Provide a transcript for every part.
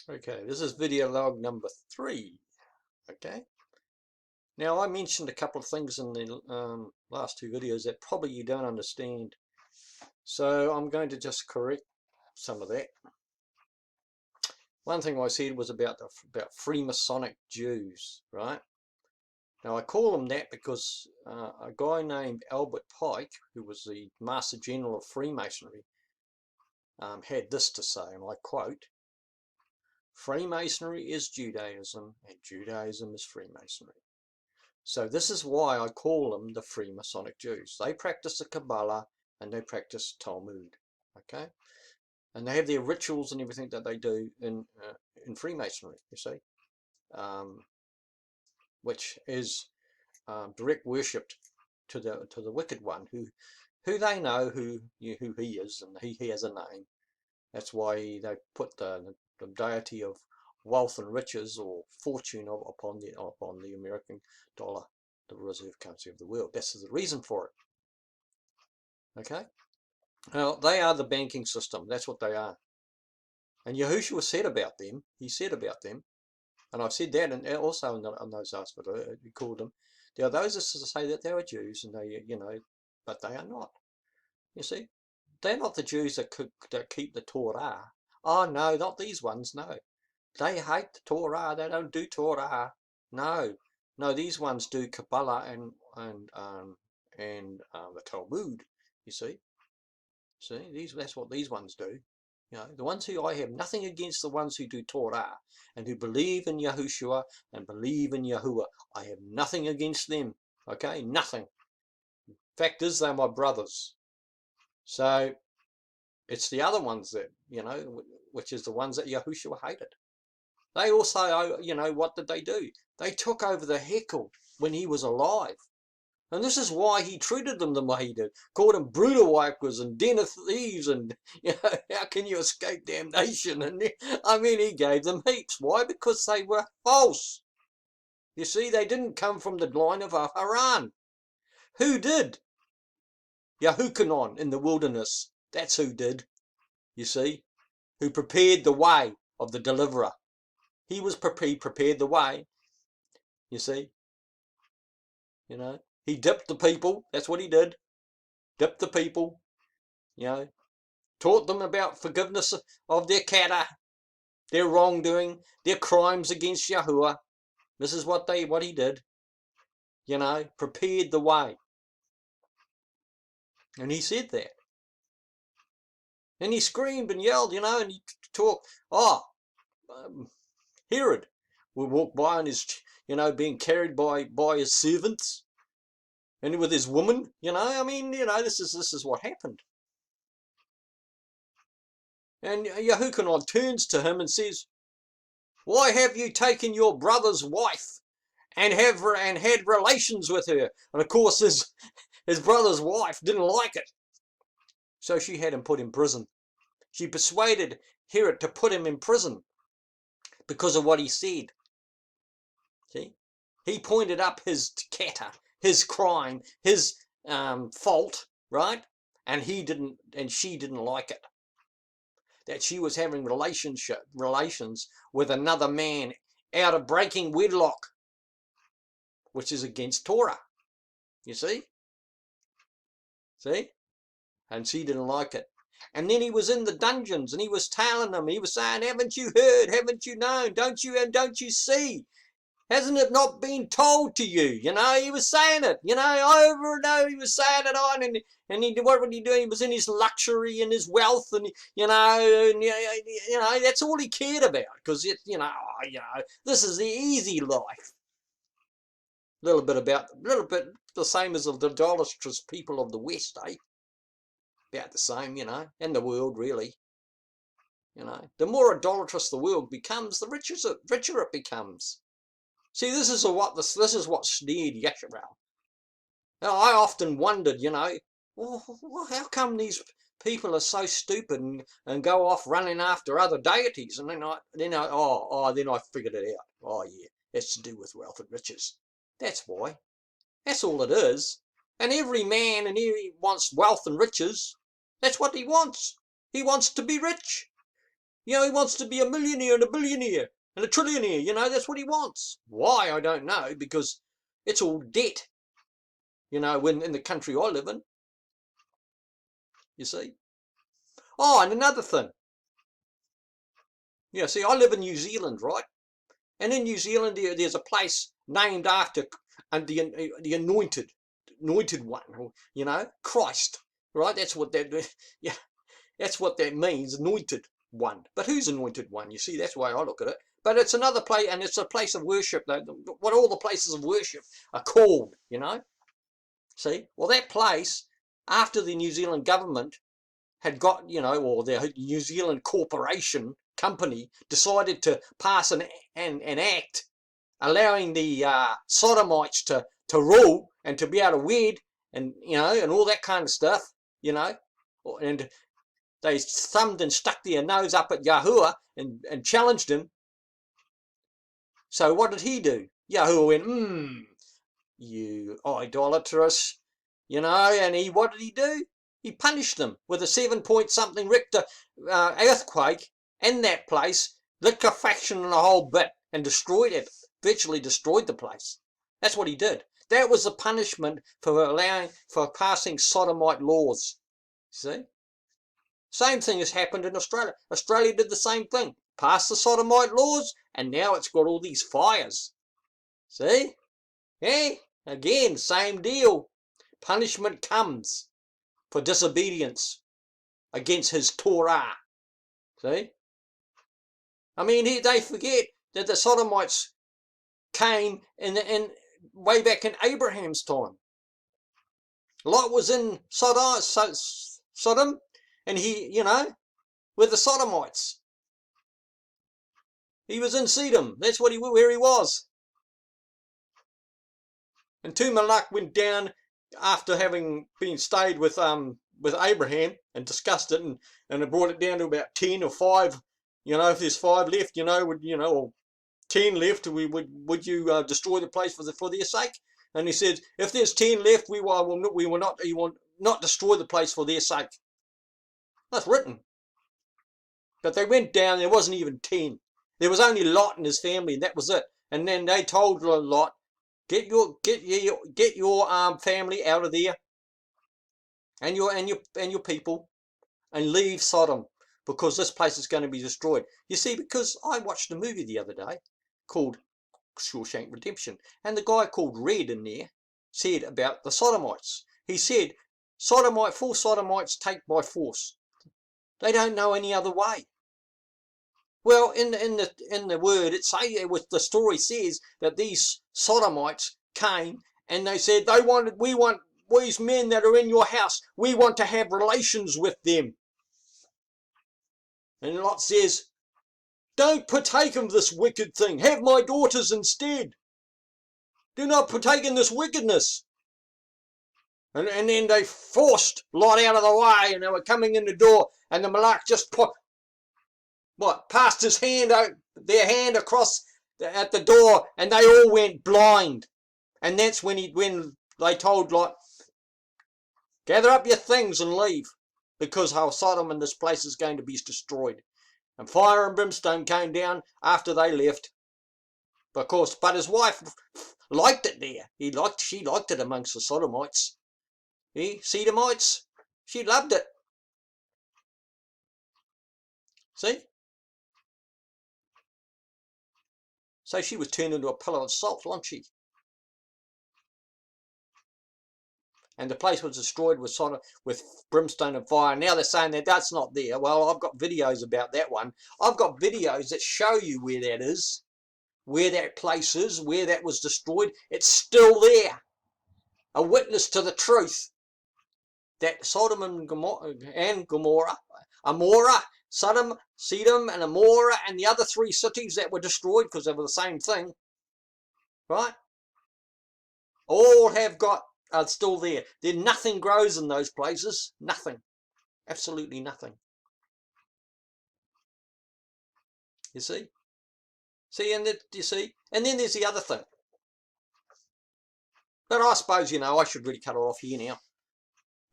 Okay, this is video log number 3. Okay, now I mentioned a couple of things in the last 2 videos that probably you don't understand, so I'm going to just correct some of that. One thing I said was about Freemasonic Jews, right? Now I call them that because a guy named Albert Pike, who was the Master General of Freemasonry, had this to say, and I quote, "Freemasonry is Judaism, and Judaism is Freemasonry." So this is why I call them the Freemasonic Jews. They practice the Kabbalah and they practice Talmud, okay? And they have their rituals and everything that they do in Freemasonry, you see, which is direct worship to the wicked one, who they know who he is, and he has a name. That's why they put the deity of wealth and riches or fortune upon the American dollar, the reserve currency of the world. That's the reason for it. Okay. Now they are the banking system. That's what they are. And Yahushua said about them. He said about them, and I've said that, and also in those last videos, he called them. There are those that say that they are Jews, and they, but they are not. You see, they're not the Jews that keep the Torah. Oh no, not these ones. No, they hate the Torah. They don't do Torah. No, no, these ones do Kabbalah and the Talmud. You see, that's what these ones do. The ones who I have nothing against, the ones who do Torah and who believe in Yahushua and believe in Yahuwah. I have nothing against them. Okay, nothing. Fact is, they're my brothers. So it's the other ones that, which is the ones that Yahushua hated. They also, what did they do? They took over the heckle when he was alive. And this is why he treated them the way he did. Called them brutal wipers and den of thieves and, how can you escape damnation? And I mean, he gave them heaps. Why? Because they were false. You see, they didn't come from the line of Haran. Who did? Yahukanon in the wilderness. That's who did. You see, who prepared the way of the deliverer. He prepared the way. You see, he dipped the people. That's what he did. Dipped the people. Taught them about forgiveness of their kata, their wrongdoing, their crimes against Yahuwah. This is what he did. Prepared the way. And he said that. And he screamed and yelled, and he talked. Herod would walk by on his, being carried by his servants and with his woman, I mean, this is what happened. And Yahukanon turns to him and says, "Why have you taken your brother's wife and had relations with her?" And of course his brother's wife didn't like it. So she had him put in prison. She persuaded Herod to put him in prison because of what he said. See? He pointed up his kata, his crime, his fault, right? And she didn't like it. That she was having relations with another man out of breaking wedlock, which is against Torah. You see? And she didn't like it. And then he was in the dungeons and he was telling them, he was saying, "Haven't you heard? Haven't you known? Don't you see? Hasn't it not been told to you?" He was saying it, over and over. He was saying it on, and what would he do? He was in his luxury and his wealth, and that's all he cared about, because this is the easy life. A little bit the same as the idolatrous people of the West, eh? About the same, and the world really. The more idolatrous the world becomes, the richer it becomes. See, this is what snared Yeshua. Now, I often wondered, well, how come these people are so stupid and go off running after other deities? And then I figured it out. Oh yeah, it's to do with wealth and riches. That's why. That's all it is. And every man he wants wealth and riches. That's what he wants. He wants to be rich. You know, he wants to be a millionaire and a billionaire and a trillionaire. You know, that's what he wants. Why, I don't know, because it's all debt. You know, when in the country I live in, you see. Oh, and another thing. Yeah, see, I live in New Zealand, right? And in New Zealand, there's a place named after the anointed one, you know, Christ, right? That's what that, yeah, that's what that means, anointed one. But who's anointed one? You see, that's the way I look at it. But it's another place, and it's a place of worship. What all the places of worship are called, you know. See, well, that place, after the New Zealand government had got, you know, or the New Zealand corporation company decided to pass an act allowing the Sodomites to rule and to be able to wed, and, you know, and all that kind of stuff, you know, and they thumbed and stuck their nose up at Yahuwah and challenged him. So what did he do? Yahuwah went, you idolatrous, you know, and what did he do? He punished them with a 7-point-something Richter earthquake in that place, liquefaction and a whole bit, and destroyed it, virtually destroyed the place. That's what he did. That was the punishment for passing sodomite laws. See? Same thing has happened in Australia. Australia did the same thing. Passed the sodomite laws, and now it's got all these fires. See? Hey? Again, same deal. Punishment comes for disobedience against his Torah. See? I mean, they forget that the Sodomites came in way back in Abraham's time. Lot was in Sodom, and he, you know, with the Sodomites. He was in Sedom. That's where he was. And Tumalak went down after having been stayed with Abraham and discussed it, and it brought it down to about 10 or 5. You know, if there's 5 left, you know, or 10 left, would you destroy the place for their sake? And he said, if there's 10 left, we will not destroy the place for their sake. That's written. But they went down. There wasn't even 10. There was only Lot and his family, and that was it. And then they told Lot, get your family out of there, and your people, and leave Sodom, because this place is going to be destroyed. You see, because I watched a movie the other day called Shawshank Redemption, and the guy called Red in there said about the Sodomites. He said, full Sodomites take by force. They don't know any other way. Well, in the word, the story says that these Sodomites came and they said we want these men that are in your house. We want to have relations with them. And Lot says, don't partake of this wicked thing. Have my daughters instead. Do not partake in this wickedness. And then they forced Lot out of the way, and they were coming in the door, and the Malak just passed their hand across at the door, and they all went blind. And that's when they told Lot, gather up your things and leave, because Sodom and this place is going to be destroyed. And fire and brimstone came down after they left. But his wife liked it there. She liked it amongst the Sodomites. Sodomites, she loved it. See? So she was turned into a pillar of salt, wasn't she? And the place was destroyed with brimstone and fire. Now they're saying that that's not there. Well, I've got videos about that one. I've got videos that show you where that is, where that place is, where that was destroyed. It's still there. A witness to the truth that Sodom and Gomorrah, Sodom, and Amorah, and the other 3 cities that were destroyed because they were the same thing, right? All are still there. Nothing grows in those places. Nothing. Absolutely nothing. You see? You see? And then there's the other thing. But I suppose, I should really cut it off here now.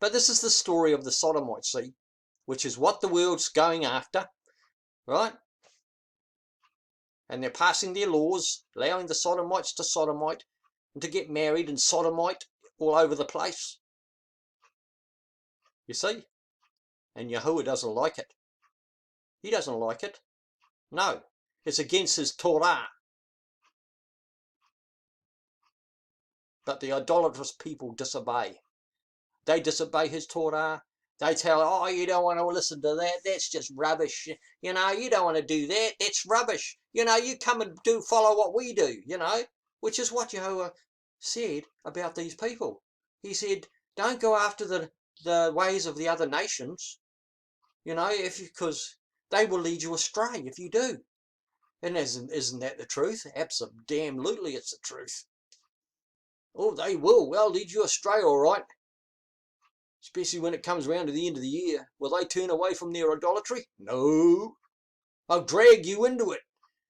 But this is the story of the Sodomites, see? Which is what the world's going after. right? And they're passing their laws, allowing the Sodomites to sodomite and to get married and sodomite all over the place. You see? And Yahuwah doesn't like it. He doesn't like it. No, it's against his Torah. But the idolatrous people disobey. They disobey his Torah. They tell, oh, you don't want to listen to that. That's just rubbish. You know, you don't want to do that. That's rubbish. You know, you come and follow what we do, you know, which is what Yahuwah said about these people. He said, don't go after the ways of the other nations, you know, because they will lead you astray if you do. And isn't that the truth? Absolutely, it's the truth. Oh, they will. They'll lead you astray, all right. Especially when it comes round to the end of the year. Will they turn away from their idolatry? No. They'll drag you into it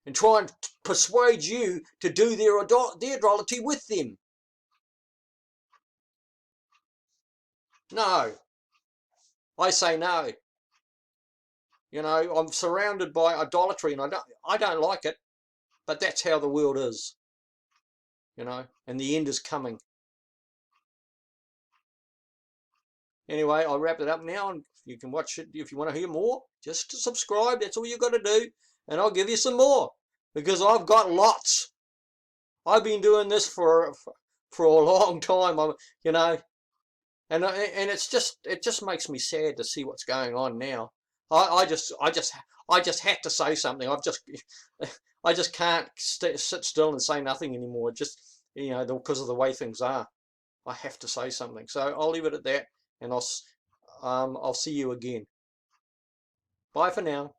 and try and persuade you to do their idolatry with them. No. I say no. You know, I'm surrounded by idolatry and I don't like it, but that's how the world is. You know, and the end is coming. Anyway, I'll wrap it up now, and you can watch it if you want to hear more. Just subscribe, that's all you got to do, and I'll give you some more, because I've got lots. I've been doing this for a long time, you know, and it just makes me sad to see what's going on now. I just had to say something. I just can't sit still and say nothing anymore. Just, you know, because of the way things are. I have to say something. So I'll leave it at that, and I'll see you again. Bye for now.